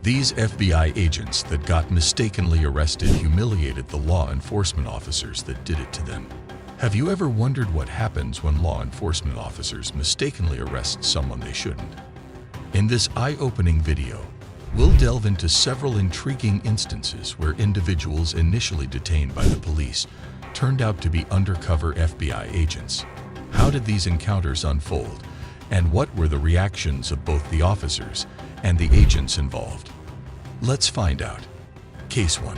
These FBI agents that got mistakenly arrested humiliated the law enforcement officers that did it to them. Have you ever wondered what happens when law enforcement officers mistakenly arrest someone they shouldn't? In this eye-opening video, we'll delve into several intriguing instances where individuals initially detained by the police turned out to be undercover FBI agents. How did these encounters unfold, and what were the reactions of both the officers and the agents involved? Let's find out. Case 1.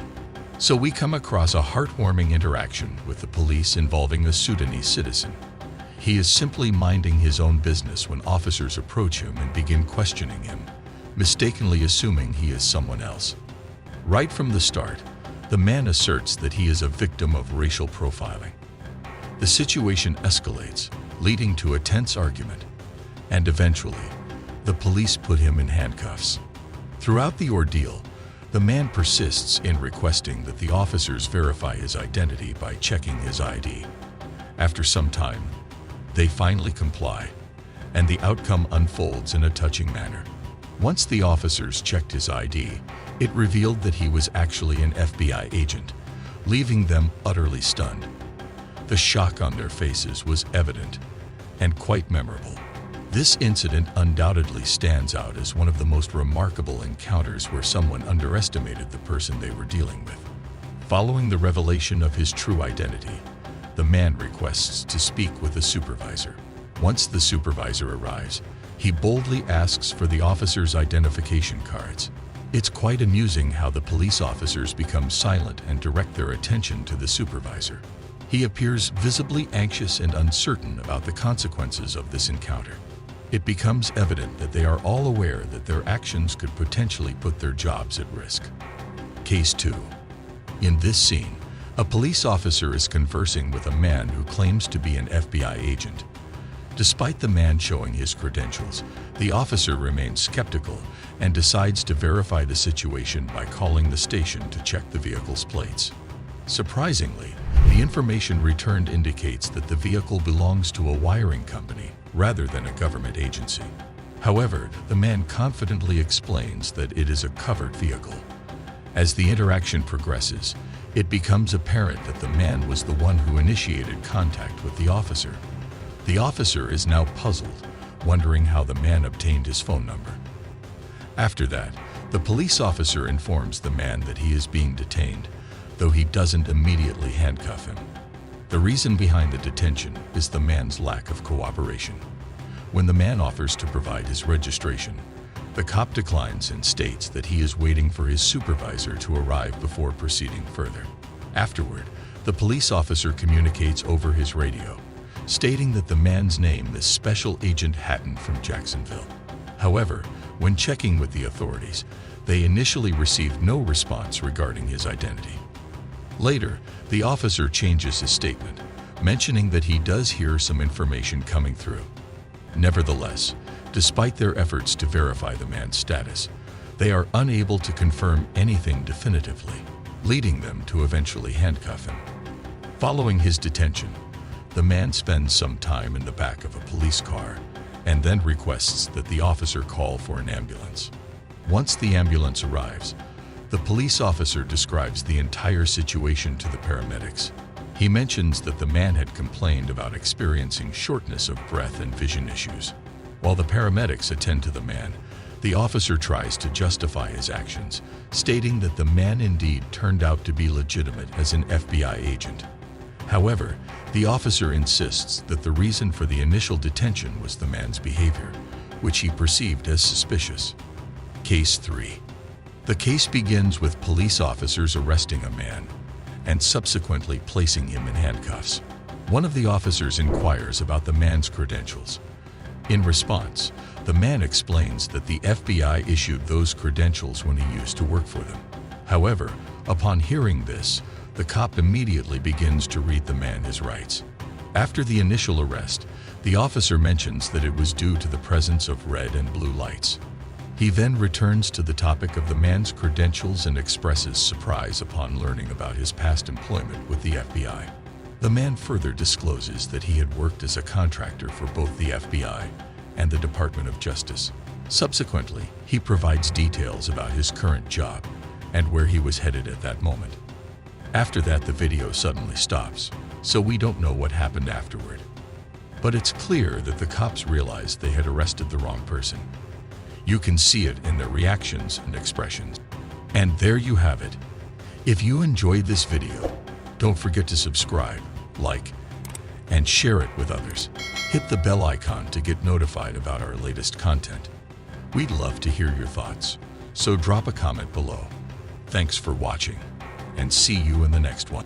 So we come across a heartwarming interaction with the police involving a Sudanese citizen. He is simply minding his own business when officers approach him and begin questioning him, mistakenly assuming he is someone else. Right from the start, the man asserts that he is a victim of racial profiling. The situation escalates, leading to a tense argument, and eventually, the police put him in handcuffs. Throughout the ordeal, the man persists in requesting that the officers verify his identity by checking his ID. After some time, they finally comply, and the outcome unfolds in a touching manner. Once the officers checked his ID, it revealed that he was actually an FBI agent, leaving them utterly stunned. The shock on their faces was evident and quite memorable. This incident undoubtedly stands out as one of the most remarkable encounters where someone underestimated the person they were dealing with. Following the revelation of his true identity, the man requests to speak with a supervisor. Once the supervisor arrives, he boldly asks for the officers' identification cards. It's quite amusing how the police officers become silent and direct their attention to the supervisor. He appears visibly anxious and uncertain about the consequences of this encounter. It becomes evident that they are all aware that their actions could potentially put their jobs at risk. Case 2. In this scene, a police officer is conversing with a man who claims to be an FBI agent. Despite the man showing his credentials, the officer remains skeptical and decides to verify the situation by calling the station to check the vehicle's plates. Surprisingly, the information returned indicates that the vehicle belongs to a wiring company rather than a government agency. However, the man confidently explains that it is a covered vehicle. As the interaction progresses, it becomes apparent that the man was the one who initiated contact with the officer. The officer is now puzzled, wondering how the man obtained his phone number. After that, the police officer informs the man that he is being detained, though he doesn't immediately handcuff him. The reason behind the detention is the man's lack of cooperation. When the man offers to provide his registration, the cop declines and states that he is waiting for his supervisor to arrive before proceeding further. Afterward, the police officer communicates over his radio, stating that the man's name is Special Agent Hatton from Jacksonville. However, when checking with the authorities, they initially received no response regarding his identity. Later, the officer changes his statement, mentioning that he does hear some information coming through. Nevertheless, despite their efforts to verify the man's status, they are unable to confirm anything definitively, leading them to eventually handcuff him. Following his detention, the man spends some time in the back of a police car and then requests that the officer call for an ambulance. Once the ambulance arrives, the police officer describes the entire situation to the paramedics. He mentions that the man had complained about experiencing shortness of breath and vision issues. While the paramedics attend to the man, the officer tries to justify his actions, stating that the man indeed turned out to be legitimate as an FBI agent. However, the officer insists that the reason for the initial detention was the man's behavior, which he perceived as suspicious. Case 3. The case begins with police officers arresting a man and subsequently placing him in handcuffs. One of the officers inquires about the man's credentials. In response, the man explains that the FBI issued those credentials when he used to work for them. However, upon hearing this, the cop immediately begins to read the man his rights. After the initial arrest, the officer mentions that it was due to the presence of red and blue lights. He then returns to the topic of the man's credentials and expresses surprise upon learning about his past employment with the FBI. The man further discloses that he had worked as a contractor for both the FBI and the Department of Justice. Subsequently, he provides details about his current job and where he was headed at that moment. After that, the video suddenly stops, so we don't know what happened afterward. But it's clear that the cops realized they had arrested the wrong person. You can see it in their reactions and expressions. And there you have it. If you enjoyed this video, don't forget to subscribe, like, and share it with others. Hit the bell icon to get notified about our latest content. We'd love to hear your thoughts, so drop a comment below. Thanks for watching, and see you in the next one.